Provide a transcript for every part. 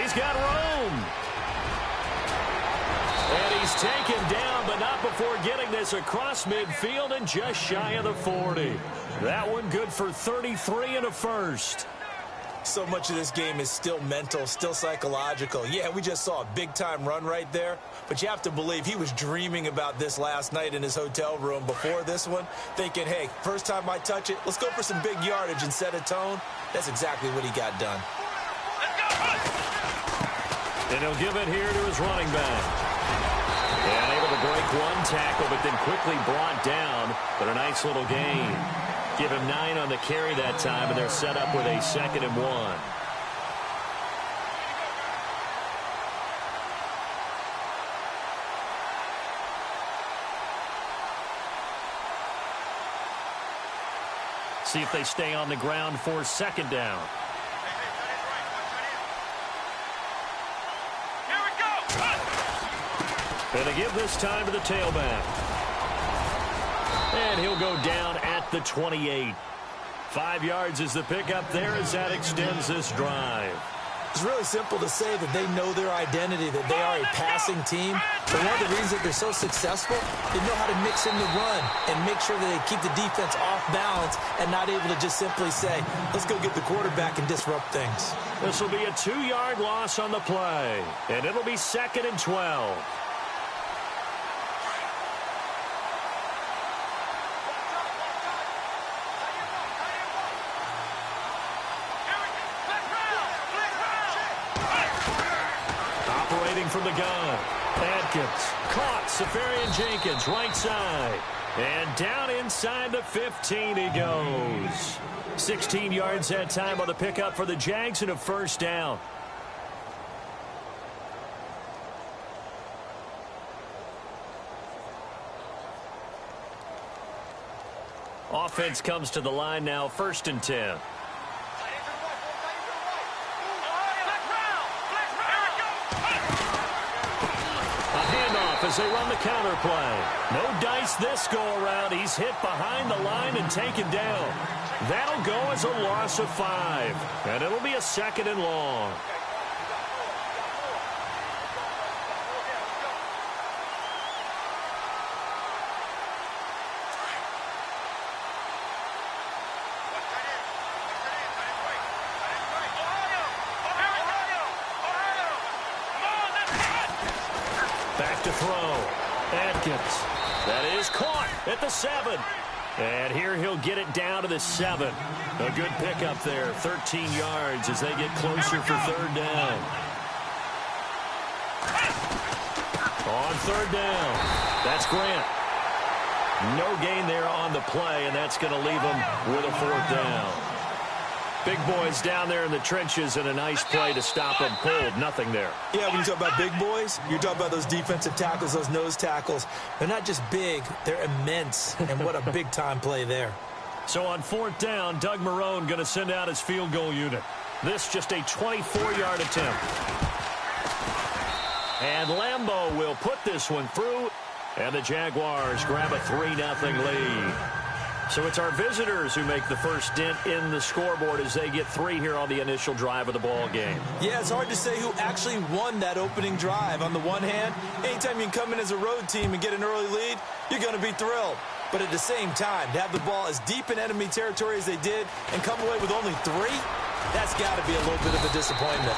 he's got room. And he's taken down, but not before getting this across midfield and just shy of the 40. That one good for 33 and a first. So much of this game is still mental, still psychological. Yeah, we just saw a big-time run right there, but you have to believe he was dreaming about this last night in his hotel room before this one, thinking, hey, first time I touch it, let's go for some big yardage and set a tone. That's exactly what he got done. And he'll give it here to his running back. And able to break one tackle, but then quickly brought down, but a nice little gain. Give him 9 on the carry that time, and they're set up with a 2nd and 1. See if they stay on the ground for 2nd down. Here we go. And they give this time to the tailback. And he'll go down at the 28. 5 yards is the pickup there as that extends this drive. It's really simple to say that they know their identity, that they are a passing team. But one of the reasons that they're so successful, they know how to mix in the run and make sure that they keep the defense off balance and not able to just simply say, let's go get the quarterback and disrupt things. This will be a 2-yard loss on the play, and it'll be 2nd and 12. From the gun, Adkins caught. Safarian Jenkins right side, and down inside the 15 he goes. 16 yards that time on the pickup for the Jags and a 1st down. Offense comes to the line now, 1st and 10. As they run the counter play. No dice this go-around. He's hit behind the line and taken down. That'll go as a loss of 5. And it'll be a 2nd and long. Back to throw. Adkins. That is caught at the 7. And here he'll get it down to the 7. A good pickup there. 13 yards as they get closer for 3rd down. On 3rd down. That's Grant. No gain there on the play, and that's going to leave him with a 4th down. Big boys down there in the trenches, and a nice play to stop them cold. Nothing there. Yeah, when you talk about big boys, you're talking about those defensive tackles, those nose tackles. They're not just big, they're immense, and what a big-time play there. So on 4th down, Doug Marrone going to send out his field goal unit. This just a 24-yard attempt. And Lambeau will put this one through, and the Jaguars grab a 3-0 lead. So it's our visitors who make the first dent in the scoreboard as they get 3 here on the initial drive of the ball game. Yeah, it's hard to say who actually won that opening drive. On the one hand, anytime you can come in as a road team and get an early lead, you're going to be thrilled. But at the same time, to have the ball as deep in enemy territory as they did and come away with only 3, that's got to be a little bit of a disappointment.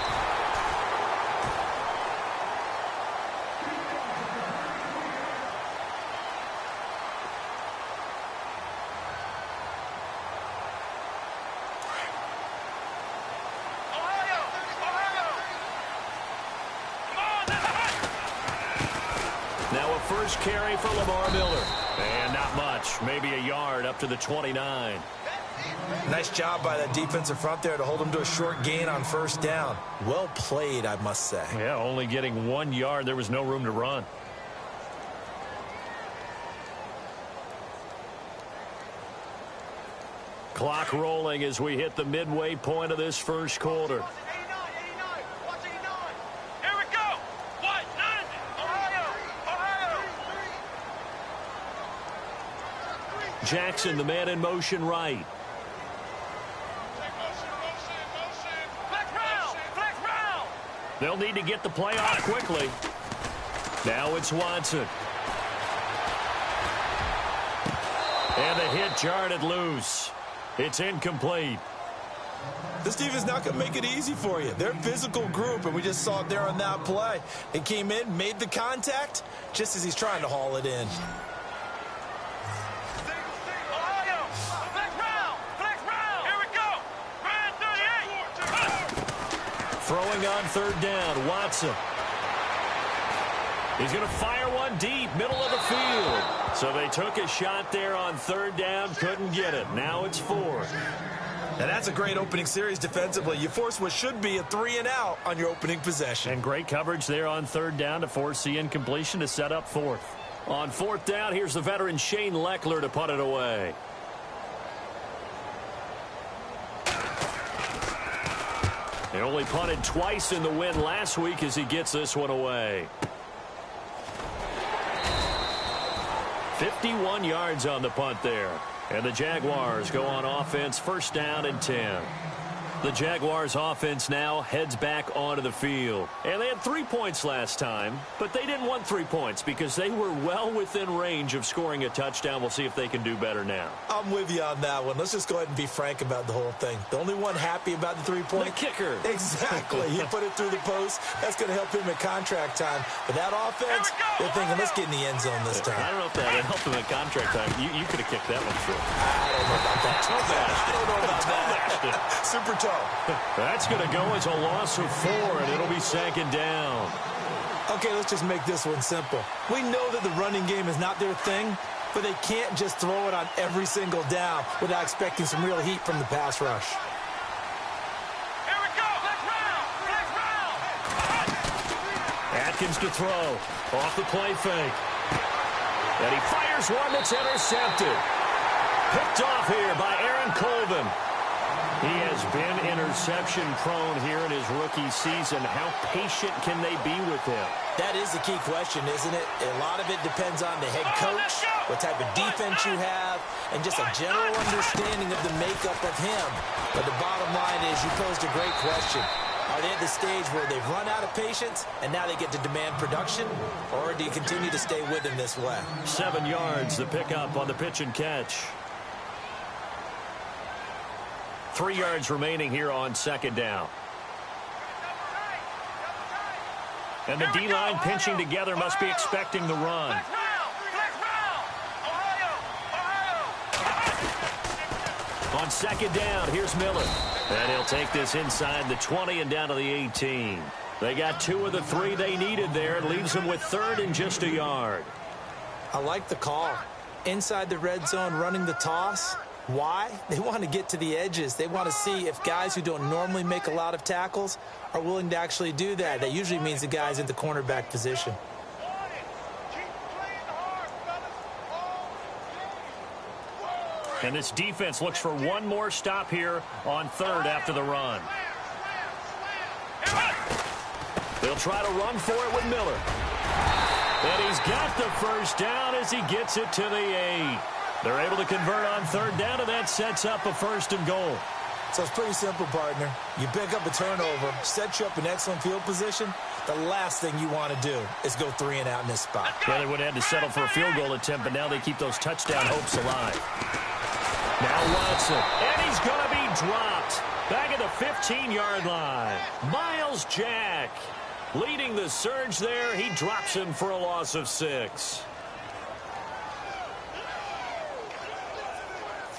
First carry for Lamar Miller. And not much. Maybe a yard up to the 29. Nice job by that defensive front there to hold him to a short gain on 1st down. Well played, I must say. Yeah, only getting 1 yard. There was no room to run. Clock rolling as we hit the midway point of this first quarter. Jackson, the man in motion right. They'll need to get the play off quickly. Now it's Watson. And the hit jarred it loose. It's incomplete. This defense not going to make it easy for you. They're a physical group, and we just saw it there on that play. He came in, made the contact, just as he's trying to haul it in. Throwing on third down, Watson. He's going to fire one deep, middle of the field. So they took a shot there on third down, couldn't get it. Now it's fourth. And that's a great opening series defensively. You force what should be a 3-and-out on your opening possession. And great coverage there on third down to force the incompletion to set up fourth. On fourth down, here's the veteran Shane Leckler to punt it away. He only punted twice in the win last week as he gets this one away. 51 yards on the punt there. And the Jaguars go on offense, first down and 10. The Jaguars offense now heads back onto the field. And they had 3 points last time, but they didn't want 3 points because they were well within range of scoring a touchdown. We'll see if they can do better now. I'm with you on that one. Let's just go ahead and be frank about the whole thing. The only one happy about the 3-point. The kicker. Exactly. He put it through the post. That's going to help him at contract time. But that offense, they're thinking, let's get in the end zone this time. I don't know if that helped him at contract time. You could have kicked that one through. I don't know about that. I don't know about that. Super toe. That's going to go as a loss of 4, and it'll be second down. Okay, let's just make this one simple. We know that the running game is not their thing, but they can't just throw it on every single down without expecting some real heat from the pass rush. Here we go. Flex round. Atkins to throw. Off the play fake. And he fires one that's intercepted. Picked off here by Aaron Colvin. He has been interception-prone here in his rookie season. How patient can they be with him? That is the key question, isn't it? A lot of it depends on the head coach, what type of defense you have, and just a general understanding of the makeup of him. But the bottom line is you posed a great question. Are they at the stage where they've run out of patience and now they get to demand production? Or do you continue to stay with him this way? 7 yards, the pickup on the pitch and catch. 3 yards remaining here on second down. And the D-line pinching together must be expecting the run. On second down, here's Miller. And he'll take this inside the 20 and down to the 18. They got 2 of the 3 they needed there. It leaves them with third and just a yard. I like the call. Inside the red zone, running the toss. Why? They want to get to the edges. They want to see if guys who don't normally make a lot of tackles are willing to actually do that. That usually means the guy's in the cornerback position. And this defense looks for one more stop here on third after the run. They'll try to run for it with Miller. And he's got the first down as he gets it to the 8. They're able to convert on third down, and that sets up a first and goal. So it's pretty simple, partner. You pick up a turnover, set you up in excellent field position. The last thing you want to do is go 3-and-out in this spot. Yeah, they would have had to settle for a field goal attempt, but now they keep those touchdown hopes alive. Now Watson, and he's going to be dropped. Back at the 15-yard line. Miles Jack leading the surge there. He drops him for a loss of 6.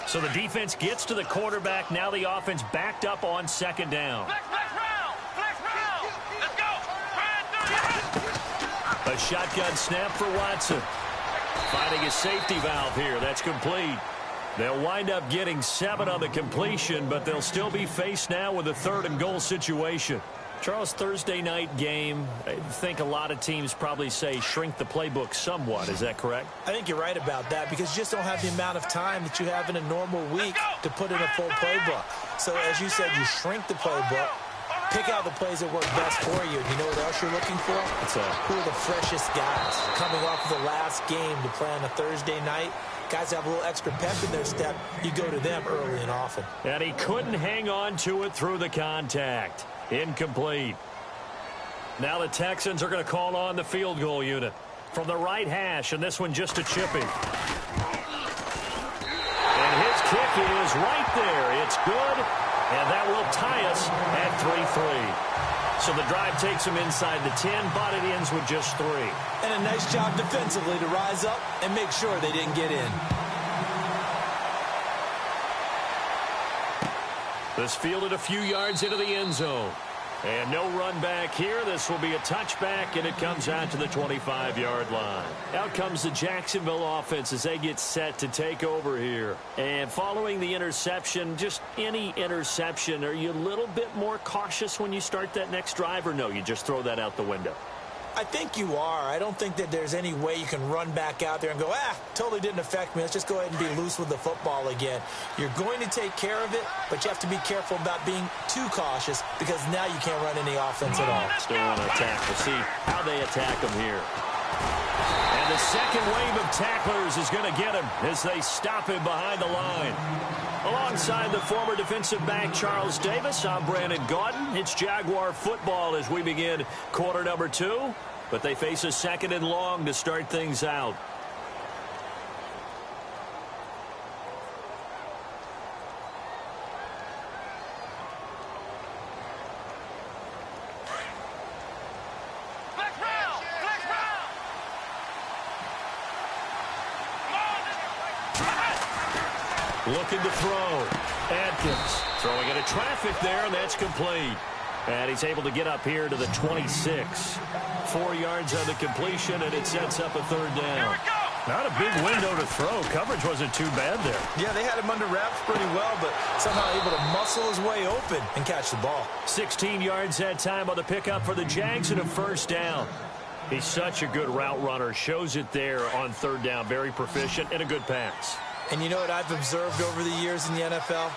So the defense gets to the quarterback. Now the offense backed up on second down. Flex round. Let's go. A shotgun snap for Watson. Finding a safety valve here. That's complete. They'll wind up getting 7 on the completion, but they'll still be faced now with a third and goal situation. Charles, Thursday night game, I think a lot of teams probably say shrink the playbook somewhat. Is that correct? I think you're right about that because you just don't have the amount of time that you have in a normal week to put in a full playbook. So as you said, you shrink the playbook, pick out the plays that work best for you. You know what else you're looking for? Who are the freshest guys coming off of the last game to play on a Thursday night? Guys have a little extra pep in their step. You go to them early and often. And he couldn't hang on to it through the contact. Incomplete. Now the Texans are going to call on the field goal unit from the right hash, and this one just a chipping. And his kick is right there. It's good, and that will tie us at 3-3. So the drive takes them inside the 10, but it ends with just 3. And a nice job defensively to rise up and make sure they didn't get in. This fielded a few yards into the end zone. And no run back here. This will be a touchback, and it comes out to the 25-yard line. Out comes the Jacksonville offense as they get set to take over here. And following the interception, just any interception, are you a little bit more cautious when you start that next drive, or no, you just throw that out the window? I think you are. I don't think that there's any way you can run back out there and go, totally didn't affect me. Let's just go ahead and be loose with the football again. You're going to take care of it, but you have to be careful about being too cautious because now you can't run any offense at all. Still on attack. We'll see how they attack them here. And the second wave of tacklers is going to get him as they stop him behind the line. Alongside the former defensive back Charles Davis, I'm Brandon Gaudin. It's Jaguar football as we begin quarter number 2. But they face a second and long to start things out. Looking to throw. Adkins throwing into traffic there, and that's complete. And he's able to get up here to the 26. 4 yards on the completion, and it sets up a third down. Not a big window to throw. Coverage wasn't too bad there. Yeah, they had him under wraps pretty well, but somehow able to muscle his way open and catch the ball. 16 yards that time on the pickup for the Jags and a first down. He's such a good route runner. Shows it there on third down. Very proficient and a good pass. And you know what I've observed over the years in the NFL?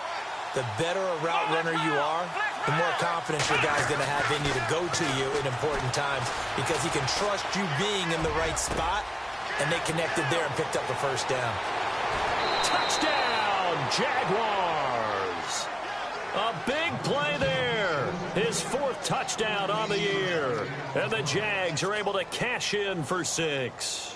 The better a route runner you are, the more confidence your guy's going to have in you to go to you in important times because he can trust you being in the right spot, and they connected there and picked up the first down. Touchdown, Jaguars! A big play there. His 4th touchdown on the year. And the Jags are able to cash in for 6.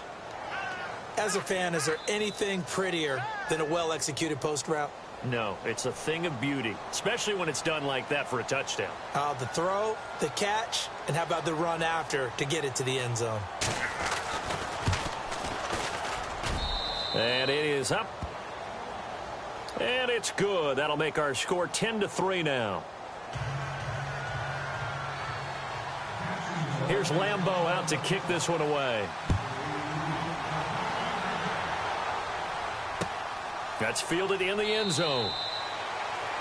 As a fan, is there anything prettier than a well-executed post route? No, it's a thing of beauty, especially when it's done like that for a touchdown. The throw, the catch, and how about the run after to get it to the end zone? And it is up. And it's good. That'll make our score 10-3 now. Here's Lambeau out to kick this one away. That's fielded in the end zone.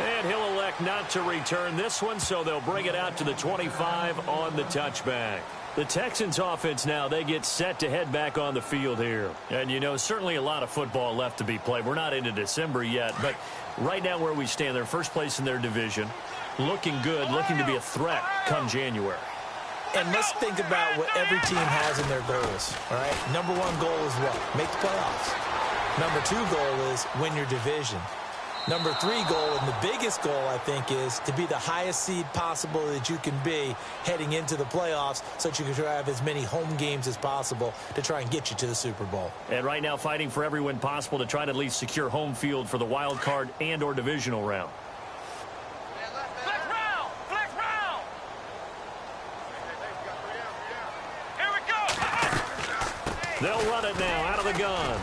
And he'll elect not to return this one, so they'll bring it out to the 25 on the touchback. The Texans offense now, they get set to head back on the field here. And, you know, certainly a lot of football left to be played. We're not into December yet, but right now where we stand, they're first place in their division. Looking good, looking to be a threat come January. And let's think about what every team has in their goals, all right? Number 1 goal is what? Make the playoffs. Number 2 goal is win your division. Number 3 goal, and the biggest goal, I think, is to be the highest seed possible that you can be heading into the playoffs so that you can try to have as many home games as possible to try and get you to the Super Bowl. And right now fighting for every win possible to try to at least secure home field for the wild card and or divisional round. Flex round! Flex round! Here we go! They'll run it now out of the gun.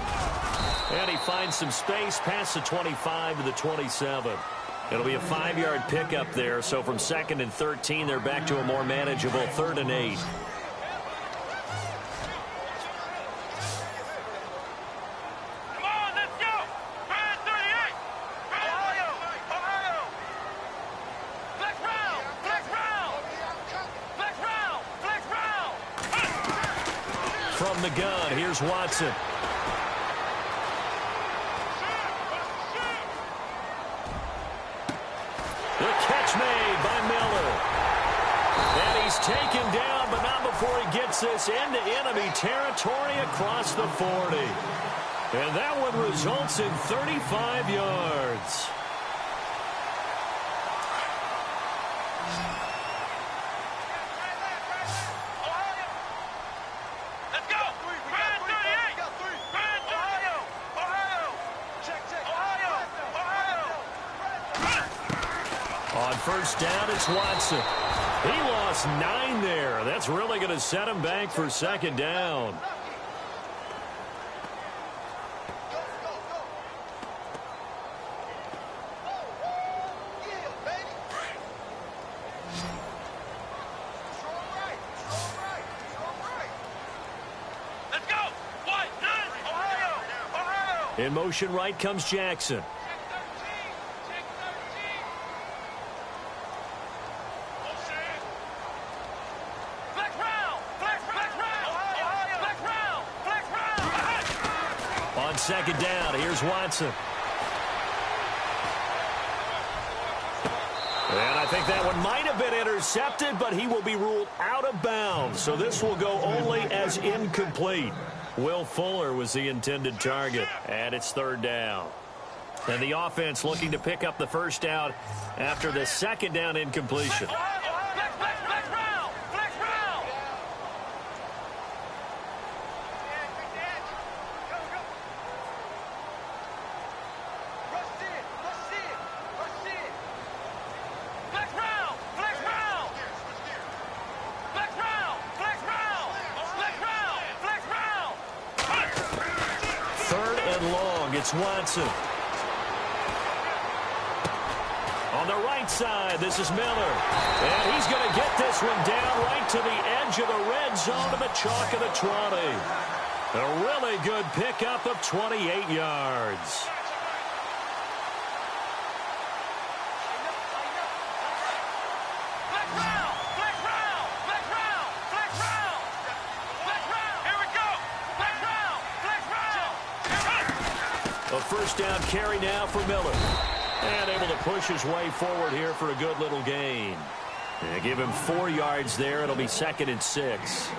And he finds some space past the 25 to the 27. It'll be a 5-yard pickup there. So from 2nd and 13, they're back to a more manageable 3rd and 8. Come on, let's go! 38! Ohio! Ohio! Flex round! Flex round! Flex round! Flex round! From the gun, here's Watson. The catch made by Miller. And he's taken down, but not before he gets this into enemy territory across the 40. And that one results in 35 yards. Let's go. Grand 38. Grand 38. Ohio. Ohio. Check. Ohio. On first down, it's Watson. He lost 9 there. That's really going to set him back for second down. Let's go. What? Ohio. Ohio. In motion right comes Jackson. Check 13. Flex round. Flex round. Ohio. Flex round. On second down, here's Watson. And I think that one might have been intercepted, but he will be ruled out of bounds. So this will go only as incomplete. Will Fuller was the intended target, and it's third down. And the offense looking to pick up the first down after the second down incompletion. Flex round. Flex round. Flex round. Flex round. Flex round. Flex round. Flex round. Third and long, it's Watson. On the right side, this is Miller. And he's going to get this one down right to the edge of the red zone to the chalk of the 20. A really good pickup of 28 yards. Flex round. Flex round. Flex round. Flex round. Flex round. Here we go. Flex round. Flex round. A first down carry now for Miller. And able to push his way forward here for a good little gain. They give him 4 yards there. It'll be 2nd and 6.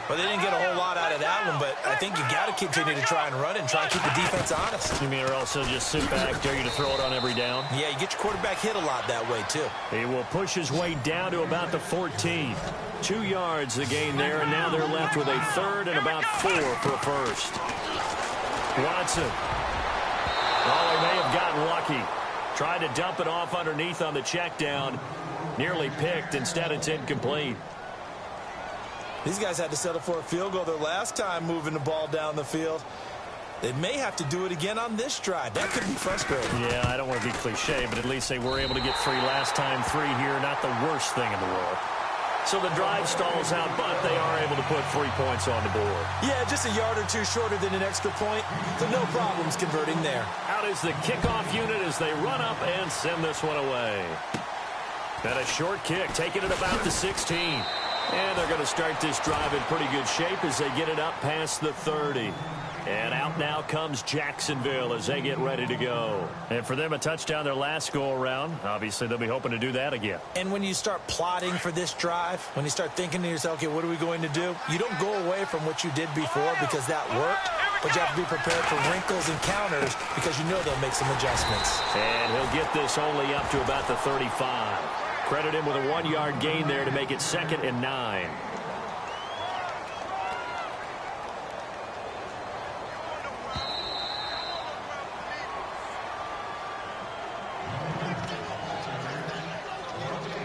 Well, they didn't get a whole lot out of that one, but I think you got to continue to try and run and try and keep the defense honest. You mean or also just sit back, dare you to throw it on every down? Yeah, you get your quarterback hit a lot that way, too. He will push his way down to about the 14. 2 yards the gain there, and now they're left with a third and about 4 for a first. Watson. Oh, he may have gotten lucky. Tried to dump it off underneath on the check down. Nearly picked. Instead, it's incomplete. These guys had to settle for a field goal their last time moving the ball down the field. They may have to do it again on this drive. That could be frustrating. Yeah, I don't want to be cliche, but at least they were able to get 3 last time. 3 here, not the worst thing in the world. So the drive stalls out, but they are able to put 3 points on the board. Yeah, just a yard or 2 shorter than an extra point, so no problems converting there. Out is the kickoff unit as they run up and send this one away. And a short kick, taking it about the 16. And they're going to start this drive in pretty good shape as they get it up past the 30. And out now comes Jacksonville as they get ready to go. And for them, a touchdown their last go-around. Obviously, they'll be hoping to do that again. And when you start plotting for this drive, when you start thinking to yourself, okay, what are we going to do? You don't go away from what you did before because that worked, but you have to be prepared for wrinkles and counters because you know they'll make some adjustments. And he'll get this only up to about the 35. Credit him with a 1-yard gain there to make it 2nd and 9.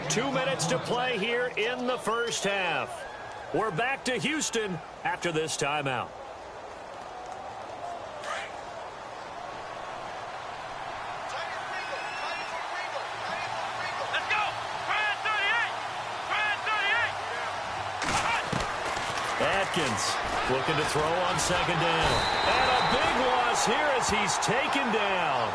Two minutes to play here in the first half. We're back to Houston after this timeout. Let's go. Grand 38. Grand 38. Atkins looking to throw on 2nd down. And a big loss here as he's taken down.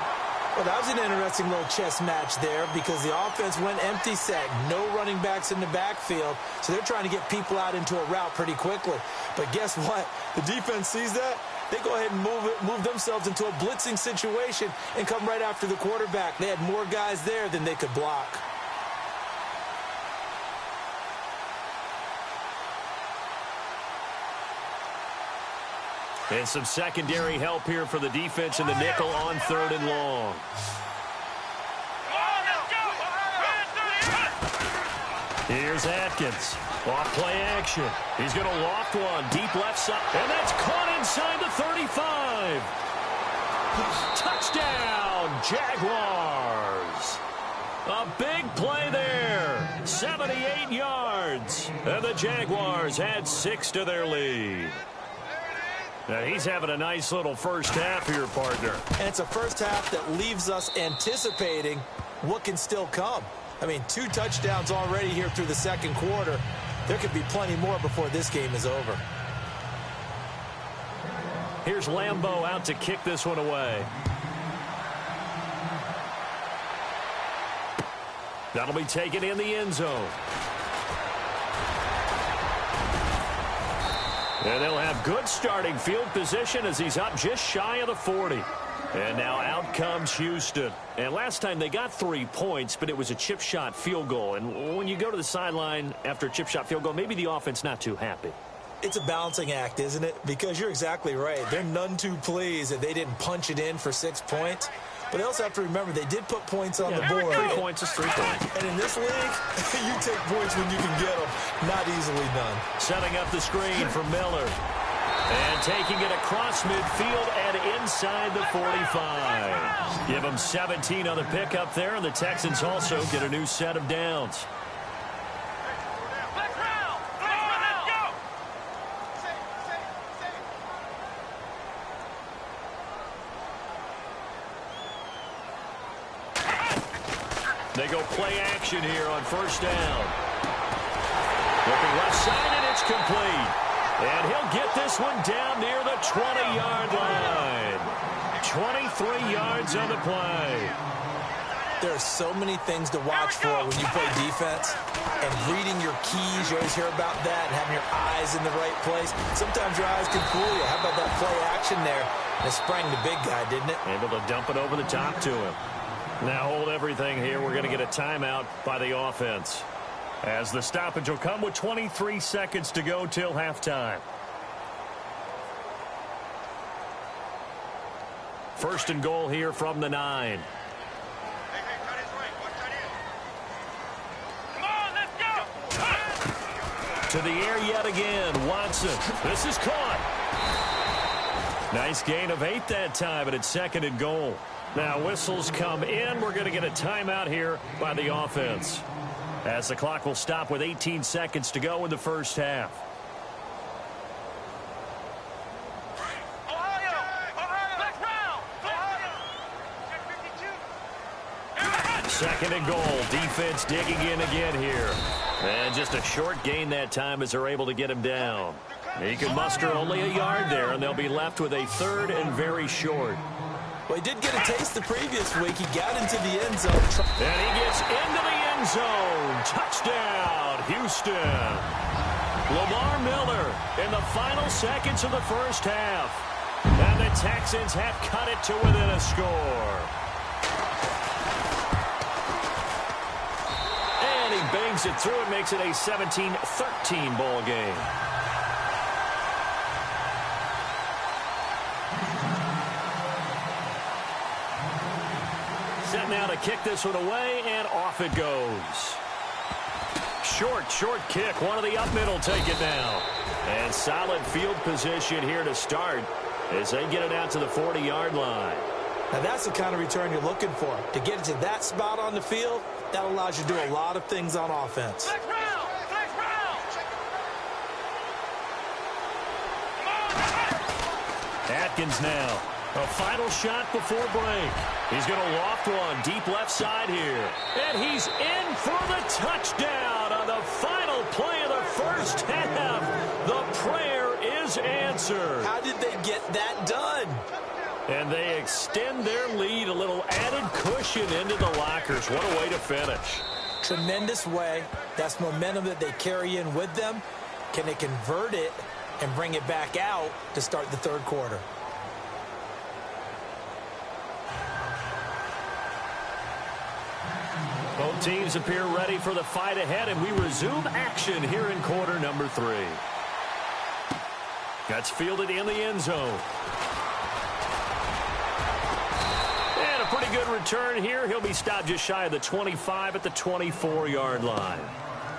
Well, that was an interesting little chess match there because the offense went empty set. No running backs in the backfield, so they're trying to get people out into a route pretty quickly. But guess what? The defense sees that. They go ahead and move themselves into a blitzing situation and come right after the quarterback. They had more guys there than they could block. And some secondary help here for the defense in the nickel on 3rd and long. Come on, let's go. Grand 38. Here's Atkins. Off play action. He's going to loft one deep left side. And that's caught inside the 35. Touchdown, Jaguars. A big play there. 78 yards. And the Jaguars add 6 to their lead. Now he's having a nice little first half here, partner. And it's a first half that leaves us anticipating what can still come. I mean, 2 touchdowns already here through the second quarter. There could be plenty more before this game is over. Here's Lambeau out to kick this one away. That'll be taken in the end zone. And they'll have good starting field position as he's up just shy of the 40. And now out comes Houston. And last time they got 3 points, but it was a chip shot field goal. And when you go to the sideline after a chip shot field goal, maybe the offense not too happy. It's a balancing act, isn't it? Because you're exactly right. They're none too pleased that they didn't punch it in for 6 points. But they also have to remember they did put points on the board. 3 points is 3 points. And in this league, you take points when you can get them. Not easily done. Setting up the screen for Miller. And taking it across midfield and inside the 45. Give them 17 on the pickup there, and the Texans also get a new set of downs. They go play action here on first down. Looking left side, and it's complete. And he'll get this one down near the 20-yard line. 23 yards on the play. There are so many things to watch for when you play defense. And reading your keys, you always hear about that, and having your eyes in the right place. Sometimes your eyes can fool you. How about that play action there? And it sprang the big guy, didn't it? Able to dump it over the top to him. Now hold everything here. We're going to get a timeout by the offense, as the stoppage will come with 23 seconds to go till halftime. First and goal here from the 9. Come on, let's go. To the air yet again. Watson. This is caught. Nice gain of 8 that time, but it's second and goal. Now whistles come in. We're going to get a timeout here by the offense, as the clock will stop with 18 seconds to go in the first half. Second and goal. Defense digging in again here. And just a short gain that time as they're able to get him down. He can muster only a yard there, and they'll be left with a third and very short. Well, he did get a taste the previous week. He got into the end zone. And he gets into the end zone. Touchdown, Houston. Lamar Miller in the final seconds of the first half. And the Texans have cut it to within a score. And he bangs it through and makes it a 17-13 ball game. Set now to kick this one away, and off it goes. Short kick. One of the up middle take it down. And solid field position here to start as they get it out to the 40-yard line. Now that's the kind of return you're looking for. To get it to that spot on the field, that allows you to do a lot of things on offense. Flex round. Atkins now. A final shot before break. He's going to loft one deep left side here. And he's in for the touchdown on the final play of the first half. The prayer is answered. How did they get that done? And they extend their lead, a little added cushion into the lockers. What a way to finish. Tremendous way. That's momentum that they carry in with them. Can they convert it and bring it back out to start the third quarter? Both teams appear ready for the fight ahead, and we resume action here in quarter number 3. That's fielded in the end zone. And a pretty good return here. He'll be stopped just shy of the 25 at the 24-yard line.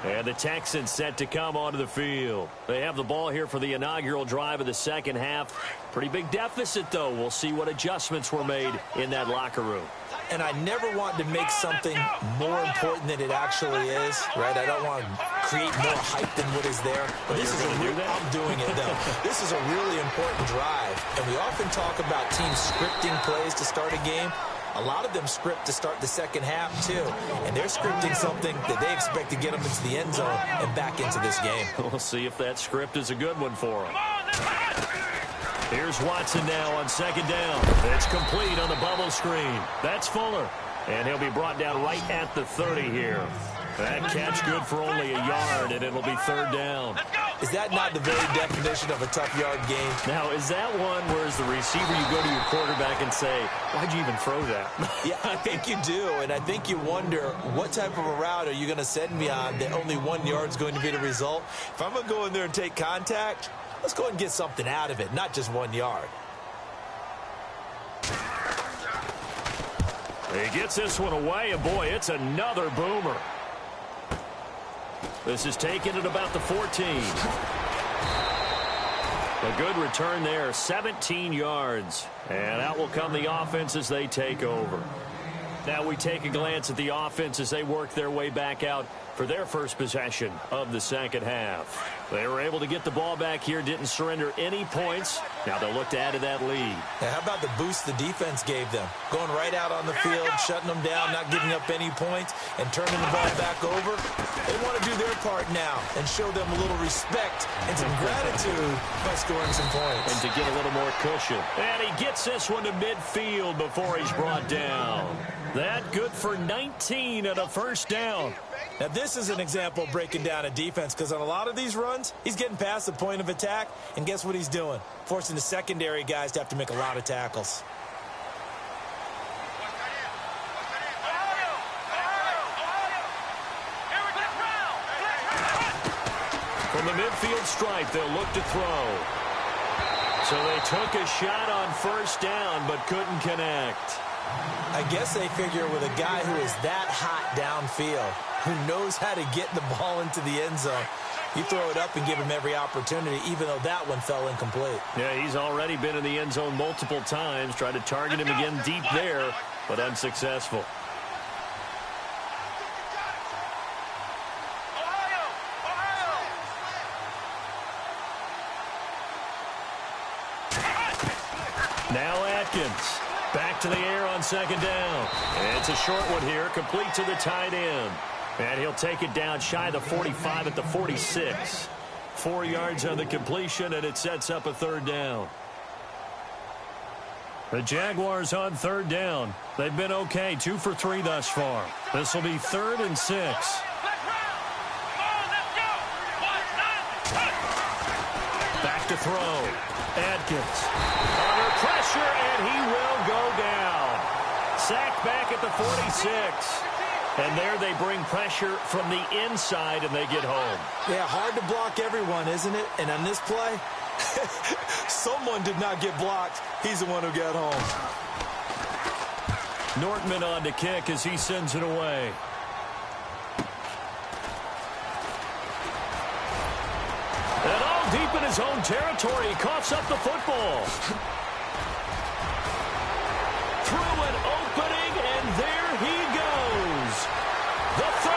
And the Texans set to come onto the field. They have the ball here for the inaugural drive of the second half. Pretty big deficit, though. We'll see what adjustments were made in that locker room. And I never want to make something more important than it actually is, right? I don't want to create more hype than what is there. But this is I'm doing it, though. This is a really important drive. And we often talk about teams scripting plays to start a game. A lot of them script to start the second half, too. And they're scripting something that they expect to get them into the end zone and back into this game. We'll see if that script is a good one for them. Here's Watson now on second down. It's complete on the bubble screen. That's Fuller. And he'll be brought down right at the 30 here. That catch good for only a yard, and it'll be third down. Is that not the very definition of a tough yard game? Now, is that one where as the receiver you go to your quarterback and say, why'd you even throw that? Yeah, I think you do, and I think you wonder what type of a route are you going to send me on that only 1 yard's going to be the result? If I'm going to go in there and take contact, let's go ahead and get something out of it, not just 1 yard. He gets this one away, and boy, it's another boomer. This is taken at about the 14. A good return there, 17 yards. And out will come the offense as they take over. Now we take a glance at the offense as they work their way back out for their first possession of the second half. They were able to get the ball back here, didn't surrender any points. Now they'll look to add to that lead. Now, how about the boost the defense gave them? Going right out on the field, shutting them down, not giving up any points, and turning the ball back over. They want to do their part now and show them a little respect and some gratitude by scoring some points. And to get a little more cushion. And he gets this one to midfield before he's brought down. That good for 19 and a first down. Now, this is an example of breaking down a defense because on a lot of these runs, he's getting past the point of attack, and guess what he's doing? Forcing the secondary guys to have to make a lot of tackles. From the midfield stripe, they'll look to throw. So they took a shot on first down but couldn't connect. I guess they figure with a guy who is that hot downfield, who knows how to get the ball into the end zone, you throw it up and give him every opportunity, even though that one fell incomplete. Yeah, he's already been in the end zone multiple times, tried to target him again deep there, but unsuccessful. Now Atkins. Back to the air on second down. And it's a short one here, complete to the tight end. And he'll take it down shy of the 45 at the 46. 4 yards on the completion, and it sets up a third down. The Jaguars on third down. They've been okay, 2 for 3 thus far. This will be 3rd and 6. Back to throw. Atkins under pressure, and he will go down. Sacked back at the 46. And there they bring pressure from the inside, and they get home. Yeah, hard to block everyone, isn't it? And on this play, someone did not get blocked. He's the one who got home. Nortman on to kick as he sends it away. And all deep in his own territory, he coughs up the football. Through an opening, and there he goes. The 30,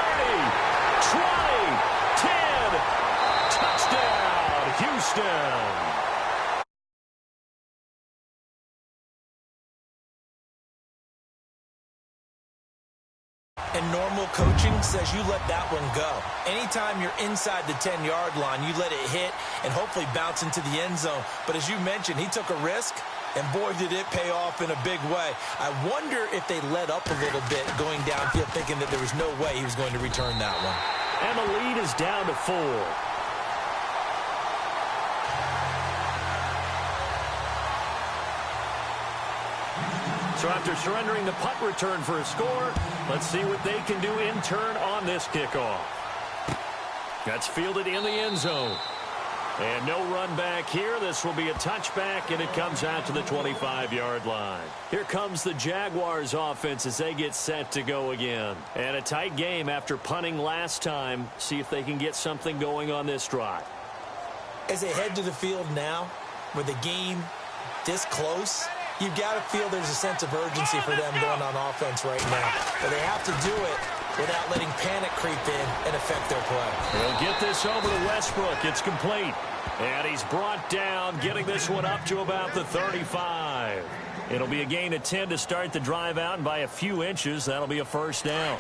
20, 10, touchdown, Houston. And normal coaching says you let that one go. Anytime you're inside the 10-yard line, you let it hit and hopefully bounce into the end zone. But as you mentioned, he took a risk, and boy, did it pay off in a big way. I wonder if they let up a little bit going downfield, thinking that there was no way he was going to return that one. And the lead is down to 4. So after surrendering the punt return for a score, let's see what they can do in turn on this kickoff. That's fielded in the end zone. And no run back here. This will be a touchback, and it comes out to the 25-yard line. Here comes the Jaguars offense as they get set to go again. And a tight game after punting last time. See if they can get something going on this drive. As they head to the field now, with the game this close, you've got to feel there's a sense of urgency for them going on offense right now. But they have to do it without letting panic creep in and affect their play. They'll get this over to Westbrook. It's complete. And he's brought down, getting this one up to about the 35. It'll be a gain of 10 to start the drive out, and by a few inches, that'll be a first down.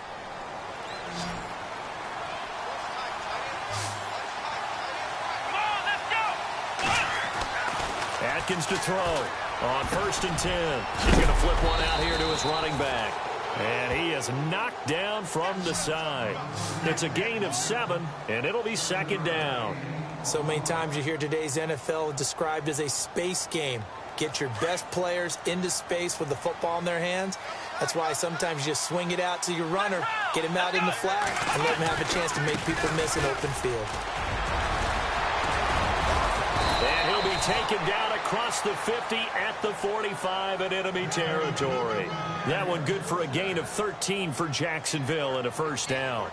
Atkins to throw on 1st and 10. He's going to flip one out here to his running back. And he is knocked down from the side. It's a gain of 7, and it'll be 2nd down. So many times you hear today's NFL described as a space game. Get your best players into space with the football in their hands. That's why sometimes you just swing it out to your runner, get him out in the flat, and let him have a chance to make people miss an open field. And he'll be taken down across the 50 at the 45 in enemy territory. That one good for a gain of 13 for Jacksonville and a first down.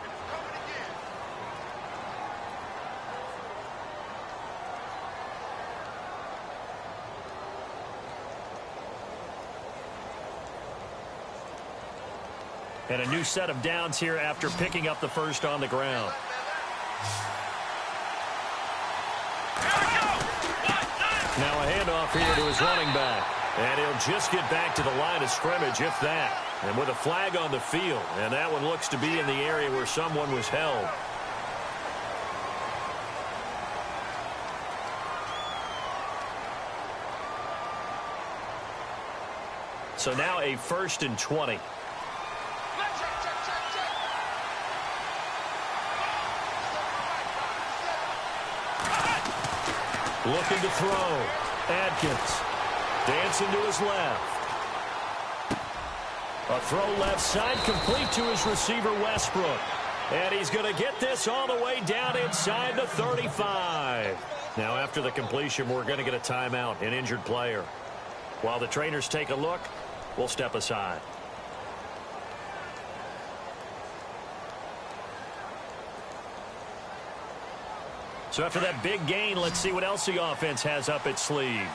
And a new set of downs here after picking up the first on the ground. Now a handoff here to his running back. And he'll just get back to the line of scrimmage, if that. And with a flag on the field. And that one looks to be in the area where someone was held. So now a 1st and 20. Looking to throw. Atkins. Dancing to his left. A throw left side complete to his receiver, Westbrook. And he's going to get this all the way down inside the 35. Now after the completion, we're going to get a timeout, an injured player. While the trainers take a look, we'll step aside. So after that big gain, let's see what else the offense has up its sleeve.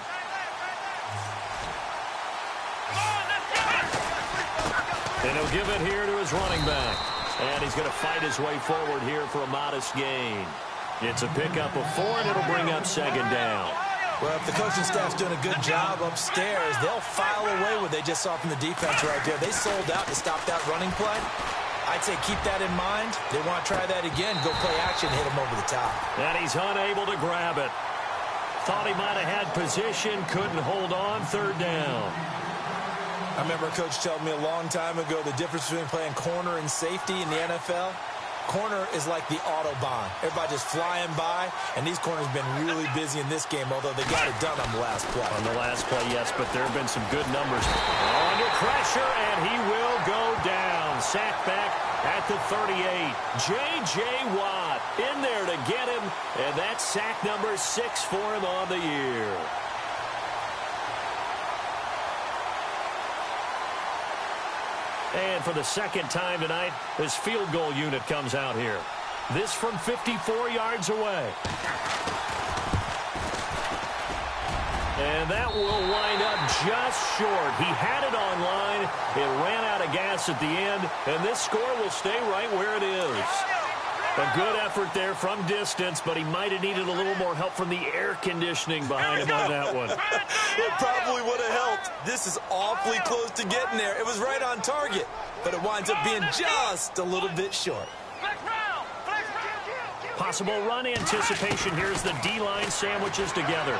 And he'll give it here to his running back. And he's going to fight his way forward here for a modest gain. It's a pickup of 4, and it'll bring up 2nd down. Well, if the coaching staff's doing a good job upstairs, they'll file away what they just saw from the defense right there. They sold out to stop that running play. I'd say keep that in mind. They want to try that again. Go play action, hit him over the top. And he's unable to grab it. Thought he might have had position, couldn't hold on, 3rd down. I remember a coach telling me a long time ago the difference between playing corner and safety in the NFL. Corner is like the Autobahn. Everybody just flying by, and these corners have been really busy in this game, although they got it done on the last play. On the last play, yes, but there have been some good numbers. Under pressure, and he will go down. Sacked back at the 38. J.J. Watt in there to get him, and that's sack number 6 for him on the year. And for the 2nd time tonight, this field goal unit comes out here. This from 54 yards away. And that will wind up just short. He had it on line. It ran out of gas at the end, and this score will stay right where it is. A good effort there from distance, but he might have needed a little more help from the air conditioning behind him on that one. It probably would have helped. This is awfully close to getting there. It was right on target, but it winds up being just a little bit short. Possible run anticipation. Here's the D-line sandwiches together.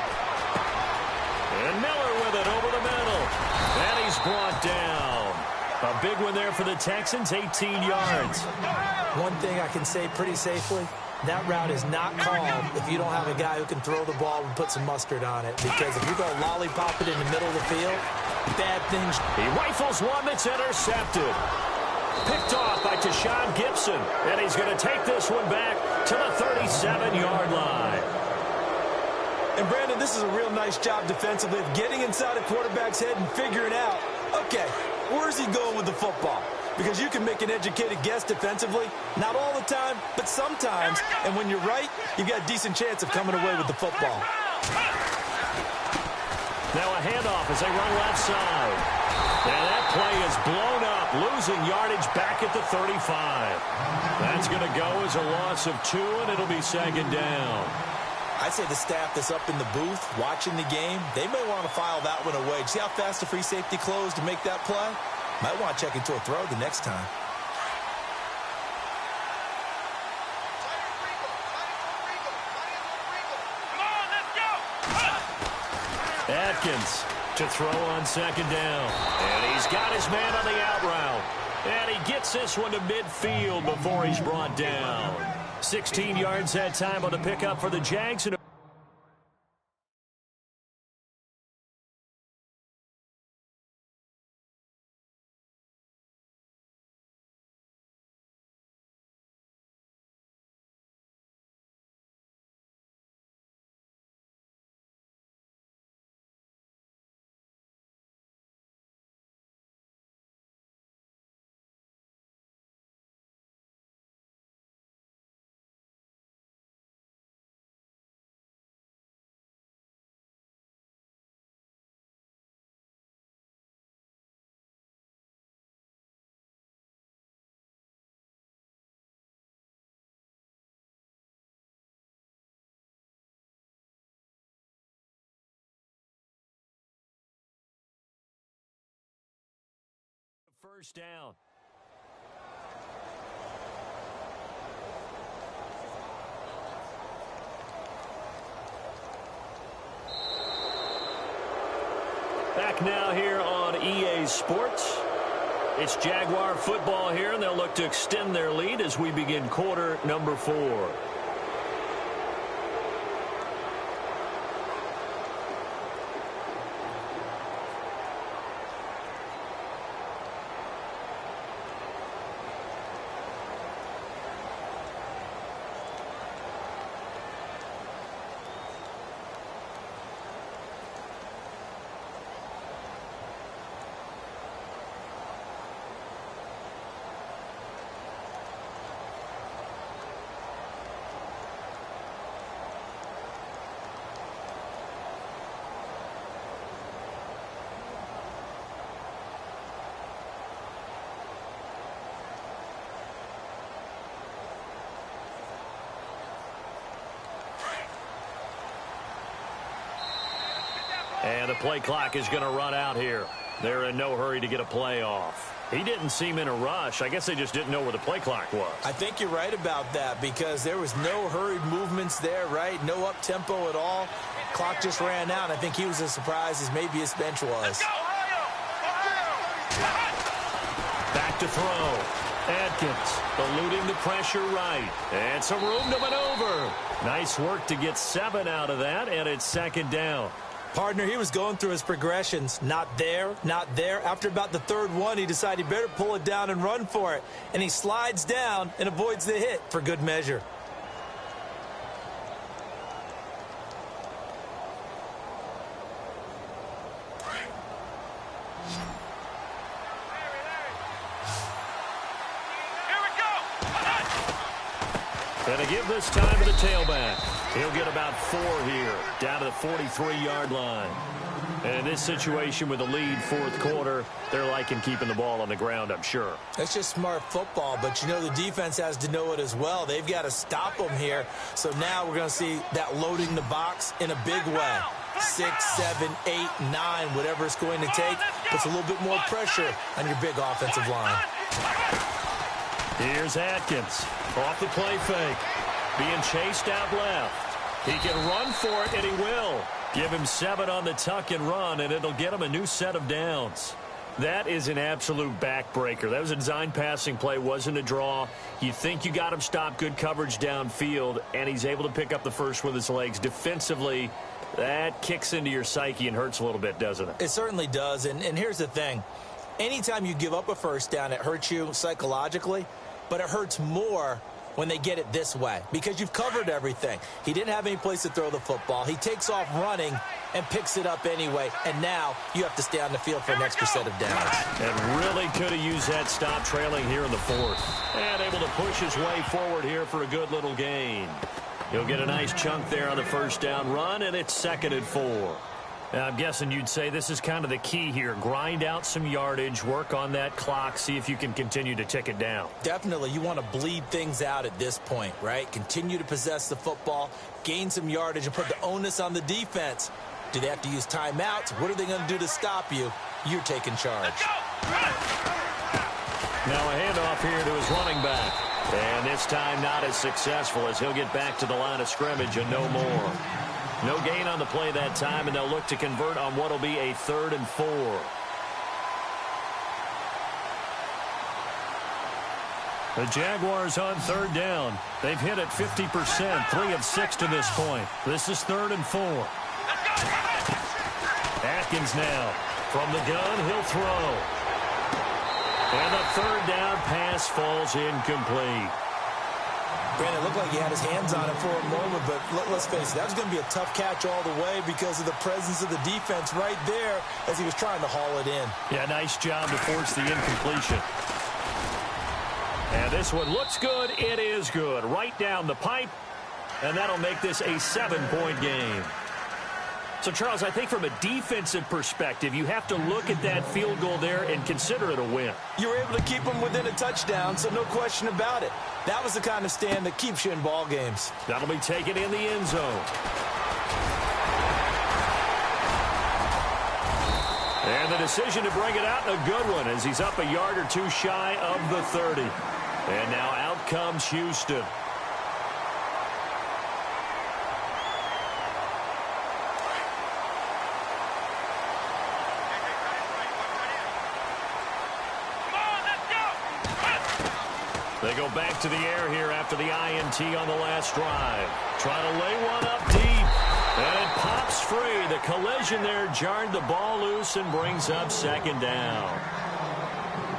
And Miller with it over the middle. And he's brought down. A big one there for the Texans, 18 yards. One thing I can say pretty safely, that route is not called if you don't have a guy who can throw the ball and put some mustard on it. Because if you're going to lollipop it in the middle of the field, bad things. He rifles one that's intercepted. Picked off by Tashawn Gibson. And he's going to take this one back to the 37-yard line. And, Brandon, this is a real nice job defensively of getting inside a quarterback's head and figuring out, okay, where's he going with the football? Because you can make an educated guess defensively, not all the time, but sometimes. And when you're right, you've got a decent chance of coming away with the football. Now a handoff as they run left side. And that play is blown up, losing yardage back at the 35. That's going to go as a loss of 2, and it'll be second down. I'd say the staff that's up in the booth watching the game, they may want to file that one away. See how fast the free safety closed to make that play? Might want to check into a throw the next time. Atkins to throw on second down. And he's got his man on the out route. And he gets this one to midfield before he's brought down. 16 yards that time on the pickup for the Jags. And first down. Back now here on EA Sports. It's Jaguar football here, and they'll look to extend their lead as we begin quarter number 4. And the play clock is going to run out here. They're in no hurry to get a play off. He didn't seem in a rush. I guess they just didn't know where the play clock was. I think you're right about that because there was no hurried movements there, right? No up-tempo at all. Clock just ran out. I think he was as surprised as maybe his bench was. Back to throw. Atkins eluding the pressure right. And some room to maneuver. Nice work to get 7 out of that, and it's second down. Partner, he was going through his progressions. Not there, not there. After about the third one, he decided he better pull it down and run for it. And he slides down and avoids the hit for good measure. And to give this time to the tailback. He'll get about 4 here, down to the 43-yard line. And in this situation with a lead fourth quarter, they're liking keeping the ball on the ground, I'm sure. That's just smart football, but you know the defense has to know it as well. They've got to stop them here. So now we're going to see that loading the box in a big way. 6, 7, 8, 9, whatever it's going to take, puts a little bit more pressure on your big offensive line. Here's Atkins off the play fake, being chased out left. He can run for it, and he will. Give him 7 on the tuck and run, and it'll get him a new set of downs. That is an absolute backbreaker. That was a design passing play, wasn't a draw. You think you got him stopped, good coverage downfield, and he's able to pick up the first with his legs. Defensively, that kicks into your psyche and hurts a little bit, doesn't it? It certainly does, and here's the thing. Anytime you give up a first down, it hurts you psychologically, but it hurts more when they get it this way because you've covered everything. He didn't have any place to throw the football. He takes off running and picks it up anyway, and now you have to stay on the field for an extra set of downs. And really could have used that stop trailing here in the fourth. And able to push his way forward here for a good little gain. He'll get a nice chunk there on the first down run, and it's 2nd and 4. Now, I'm guessing you'd say this is kind of the key here. Grind out some yardage, work on that clock, see if you can continue to tick it down. Definitely, you want to bleed things out at this point, right? Continue to possess the football, gain some yardage, and put the onus on the defense. Do they have to use timeouts? What are they going to do to stop you? You're taking charge. Now a handoff here to his running back. And this time not as successful as he'll get back to the line of scrimmage and no more. No gain on the play that time, and they'll look to convert on what will be a 3rd and 4. The Jaguars on 3rd down. They've hit it 50%, 3 of 6 to this point. This is 3rd and 4. Atkins now. From the gun, he'll throw. And the 3rd down pass falls incomplete. Brandon, it looked like he had his hands on it for a moment, but let's face it, that was going to be a tough catch all the way because of the presence of the defense right there as he was trying to haul it in. Yeah, nice job to force the incompletion. And this one looks good. It is good. Right down the pipe, and that'll make this a 7-point game. So, Charles, I think from a defensive perspective, you have to look at that field goal there and consider it a win. You were able to keep them within a touchdown, so no question about it. That was the kind of stand that keeps you in ball games. That'll be taken in the end zone. And the decision to bring it out, a good one, as he's up a yard or two shy of the 30. And now out comes Houston. They go back to the air here after the INT on the last drive. Trying to lay one up deep. And it pops free. The collision there jarred the ball loose and brings up 2nd down.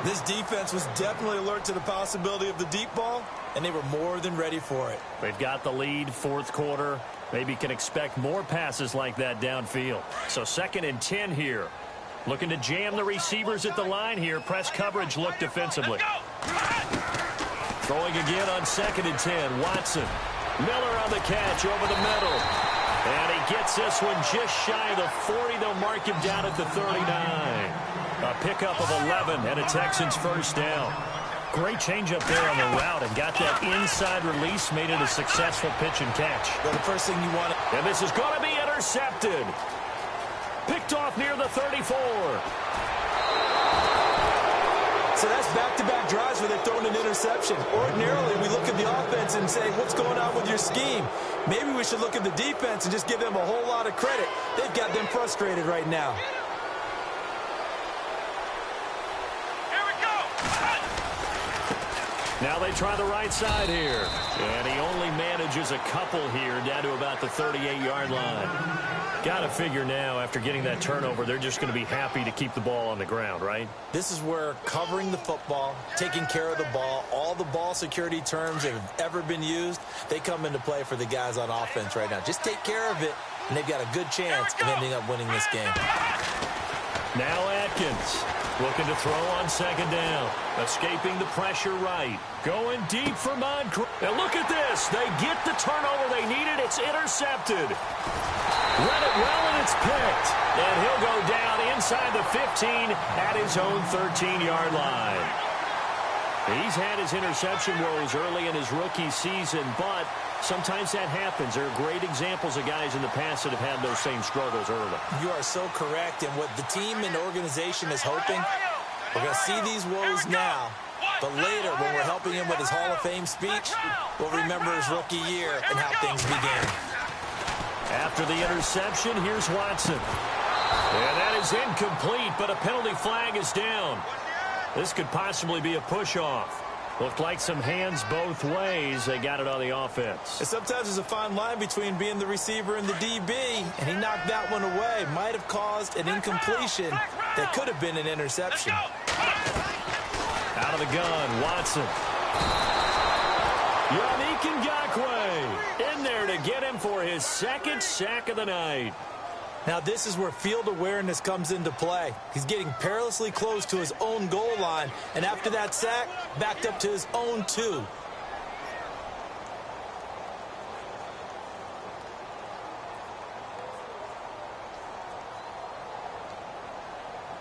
This defense was definitely alert to the possibility of the deep ball, and they were more than ready for it. They've got the lead, 4th quarter. Maybe can expect more passes like that downfield. So 2nd and 10 here. Looking to jam the receivers at the line here. Press coverage look defensively. Throwing again on 2nd and 10. Watson. Miller on the catch over the middle. And he gets this one just shy of the 40. They'll mark him down at the 39. A pickup of 11 and a Texans 1st down. Great change up there on the route and got that inside release, made it a successful pitch and catch. Well, the first thing you want. And this is going to be intercepted. Picked off near the 34. So that's back-to-back drives where they've thrown an interception. Ordinarily, we look at the offense and say, what's going on with your scheme? Maybe we should look at the defense and just give them a whole lot of credit. They've got them frustrated right now. Here we go. Now they try the right side here. And he only manages a couple here down to about the 38-yard line. Got to figure now, after getting that turnover, they're just going to be happy to keep the ball on the ground, right? This is where covering the football, taking care of the ball, all the ball security terms that have ever been used, they come into play for the guys on offense right now. Just take care of it, and they've got a good chance of ending up winning this game. Now Atkins looking to throw on 2nd down. Escaping the pressure right. Going deep for Moncrief. And look at this. They get the turnover they needed. It's intercepted. Read it well, and it's picked. And he'll go down inside the 15 at his own 13-yard line. He's had his interception woes early in his rookie season, but sometimes that happens. There are great examples of guys in the past that have had those same struggles early. You are so correct. And what the team and organization is hoping, we're going to see these woes now. But later, when we're helping him with his Hall of Fame speech, we'll remember his rookie year and how things began. After the interception, here's Watson. And that is incomplete, but a penalty flag is down. This could possibly be a push-off. Looked like some hands both ways. They got it on the offense. And sometimes there's a fine line between being the receiver and the DB, and he knocked that one away. Might have caused an incompletion that could have been an interception. Out of the gun, Watson. Yannick Ngakoue in there to get him for his second sack of the night. Now this is where field awareness comes into play. He's getting perilously close to his own goal line, and after that sack, backed up to his own 2.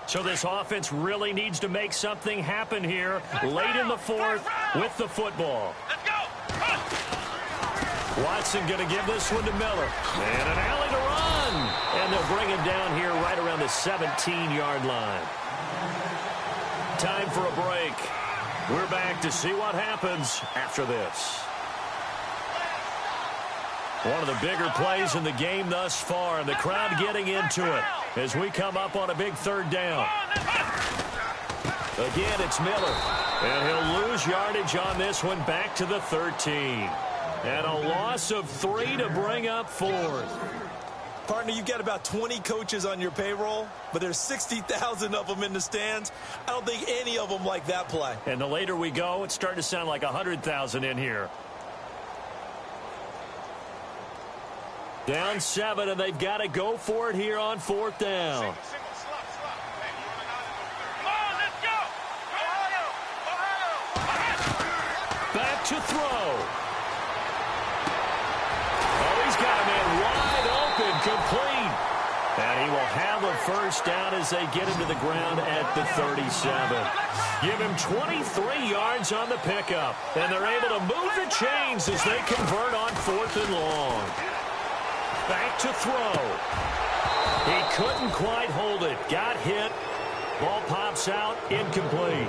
So this offense really needs to make something happen here late in the fourth with the football. Let's go. Watson going to give this one to Miller. And an alley to run. And they'll bring him down here right around the 17-yard line. Time for a break. We're back to see what happens after this. One of the bigger plays in the game thus far, and the crowd getting into it as we come up on a big third down. Again, it's Miller, and he'll lose yardage on this one back to the 13. And a loss of 3 to bring up 4th. Partner, you've got about 20 coaches on your payroll, but there's 60,000 of them in the stands. I don't think any of them like that play. And the later we go, it's starting to sound like 100,000 in here. Down 7, and they've got to go for it here on 4th down. Back to throw. Oh, he's got a man wide open, complete. And he will have a first down as they get him to the ground at the 37. Give him 23 yards on the pickup. And they're able to move the chains as they convert on 4th and long. Back to throw. He couldn't quite hold it. Got hit. Ball pops out. Incomplete.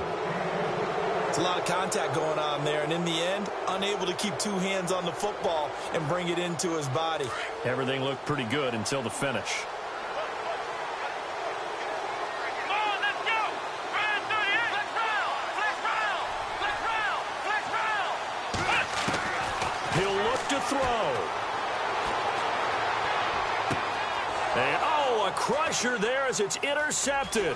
It's a lot of contact going on there, and in the end, unable to keep 2 hands on the football and bring it into his body. Everything looked pretty good until the finish. He'll look to throw. And, oh, a crusher there as it's intercepted.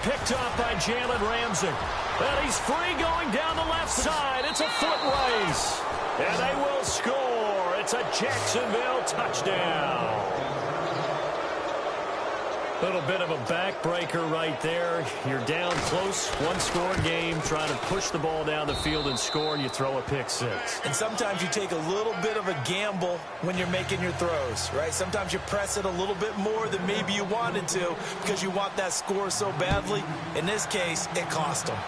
Picked off by Jalen Ramsey. And he's free going down the left side. It's a foot race. And they will score. It's a Jacksonville touchdown. Little bit of a backbreaker right there. You're down close, one-score game, trying to push the ball down the field and score, and you throw a pick 6. And sometimes you take a little bit of a gamble when you're making your throws, right? Sometimes you press it a little bit more than maybe you wanted to because you want that score so badly. In this case, it cost them.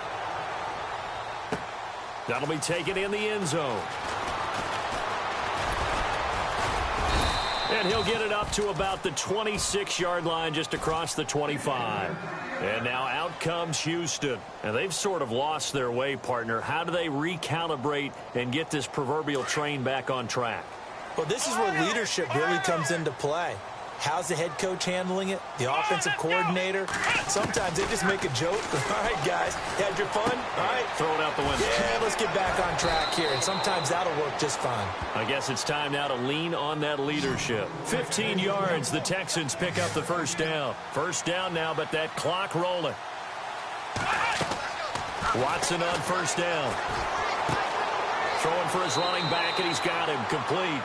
That'll be taken in the end zone. And he'll get it up to about the 26-yard line, just across the 25. And now out comes Houston. And they've sort of lost their way, partner. How do they recalibrate and get this proverbial train back on track? Well, this is where leadership really comes into play. How's the head coach handling it? The offensive coordinator? Sometimes they just make a joke. All right, guys, you had your fun? All right. Throw it out the window. Yeah, let's get back on track here. And sometimes that'll work just fine. I guess it's time now to lean on that leadership. 15 yards, the Texans pick up the first down. First down now, but that clock rolling. Watson on first down. Throwing for his running back, and he's got him complete.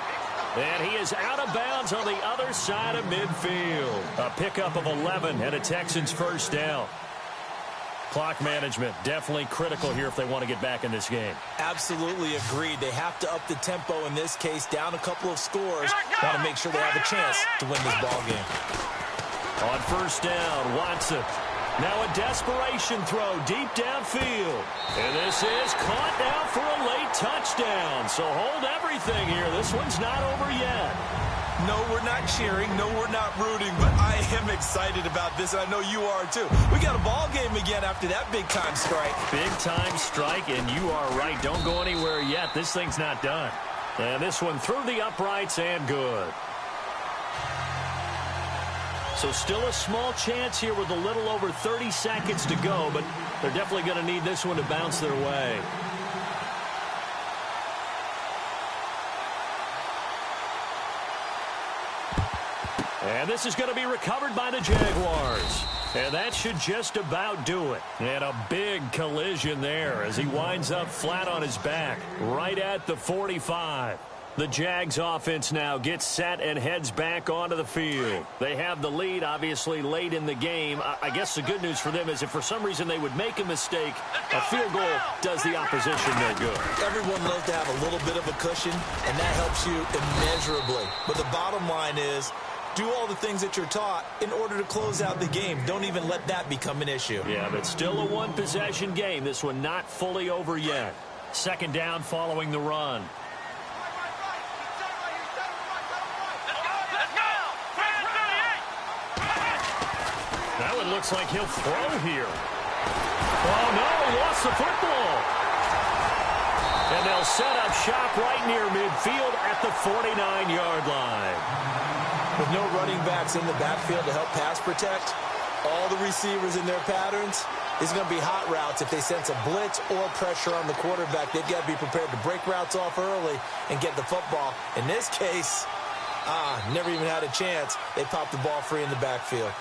And he is out of bounds on the other side of midfield. A pickup of 11 and a Texans first down. Clock management definitely critical here if they want to get back in this game. Absolutely agreed. They have to up the tempo in this case, down a couple of scores. Want to make sure they have a chance to win this ball game. On first down, Watson. Now a desperation throw deep downfield. And this is caught now for a late touchdown. So hold everything here. This one's not over yet. No, we're not cheering. No, we're not rooting. But I am excited about this, and I know you are too. We got a ball game again after that big-time strike. Big-time strike, and you are right. Don't go anywhere yet. This thing's not done. And this one through the uprights and good. So still a small chance here with a little over 30 seconds to go, but they're definitely going to need this one to bounce their way. And this is going to be recovered by the Jaguars. And that should just about do it. And a big collision there as he winds up flat on his back, right at the 45. The Jags offense now gets set and heads back onto the field. They have the lead, obviously, late in the game. I guess the good news for them is if for some reason they would make a mistake, a field goal does the opposition no good. Everyone loves to have a little bit of a cushion, and that helps you immeasurably. But the bottom line is, do all the things that you're taught in order to close out the game. Don't even let that become an issue. Yeah, but still a one-possession game. This one not fully over yet. Second down following the run. That one looks like he'll throw here. Oh, no, he lost the football. And they'll set up shop right near midfield at the 49-yard line. With no running backs in the backfield to help pass protect, all the receivers in their patterns, it's going to be hot routes. If they sense a blitz or pressure on the quarterback, they've got to be prepared to break routes off early and get the football. In this case, never even had a chance. They popped the ball free in the backfield.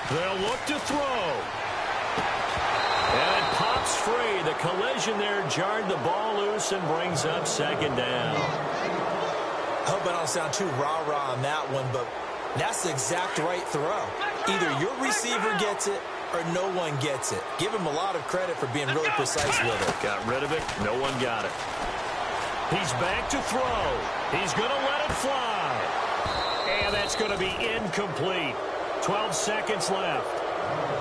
They'll look to throw. And it pops free. The collision there jarred the ball loose and brings up second down. I hope I don't sound too rah-rah on that one, but that's the exact right throw. Either your receiver gets it or no one gets it. Give him a lot of credit for being really precise with it. Got rid of it. No one got it. He's back to throw. He's going to let it fly. And that's going to be incomplete. 12 seconds left.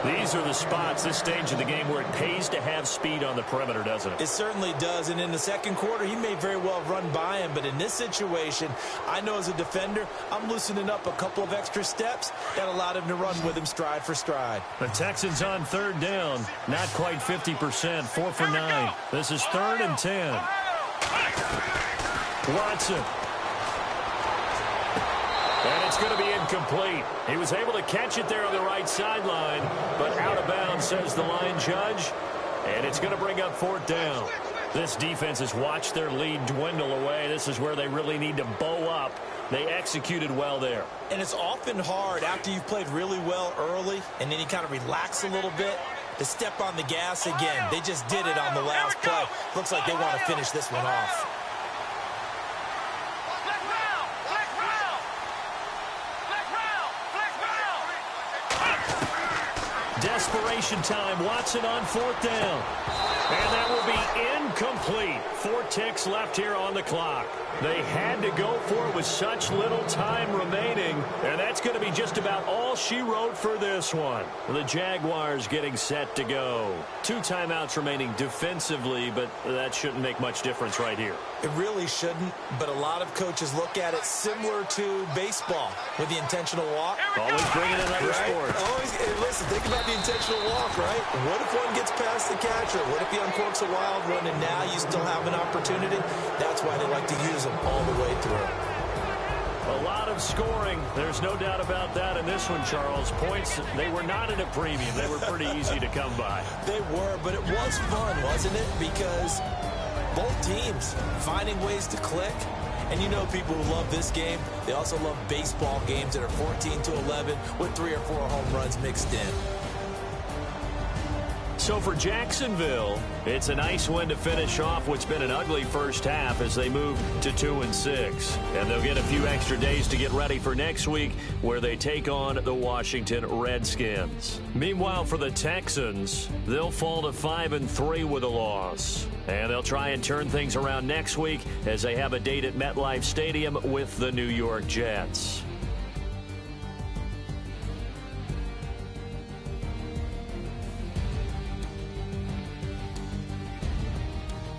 These are the spots, this stage of the game, where it pays to have speed on the perimeter, doesn't it? It certainly does, and in the second quarter, he may very well run by him, but in this situation, I know as a defender, I'm loosening up a couple of extra steps that allowed him to run with him stride for stride. The Texans on third down, not quite 50%, 4 for 9. This is 3rd and 10. Watson. And it's going to be incomplete. He was able to catch it there on the right sideline, but out of bounds, says the line judge. And it's going to bring up 4th down. This defense has watched their lead dwindle away. This is where they really need to bow up. They executed well there. And it's often hard after you've played really well early and then you kind of relax a little bit to step on the gas again. They just did it on the last play. Looks like they want to finish this one off. Desperation time. Watson on 4th down. And that will be incomplete. 4 ticks left here on the clock. They had to go for it with such little time remaining. And that's going to be just about all she wrote for this one. The Jaguars getting set to go. 2 timeouts remaining defensively, but that shouldn't make much difference right here. It really shouldn't, but a lot of coaches look at it similar to baseball with the intentional walk. Always bringing in other sports. Always, listen, think about the intentional walk, right? What if one gets past the catcher? What if he uncorks a wild one and now you still have an opportunity? That's why they like to use them all the way through. A lot of scoring. There's no doubt about that in this one, Charles. Points, they were not in a premium. They were pretty easy to come by. They were, but it was fun, wasn't it? Because both teams finding ways to click. And you know people who love this game, they also love baseball games that are 14-11 with 3 or 4 home runs mixed in. So for Jacksonville, it's a nice win to finish off what's been an ugly first half as they move to 2-6. And they'll get a few extra days to get ready for next week where they take on the Washington Redskins. Meanwhile, for the Texans, they'll fall to 5-3 with a loss. And they'll try and turn things around next week as they have a date at MetLife Stadium with the New York Jets.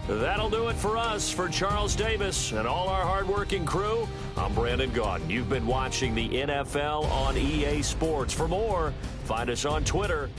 That'll do it for us. For Charles Davis and all our hardworking crew, I'm Brandon Gaudin. You've been watching the NFL on EA Sports. For more, find us on Twitter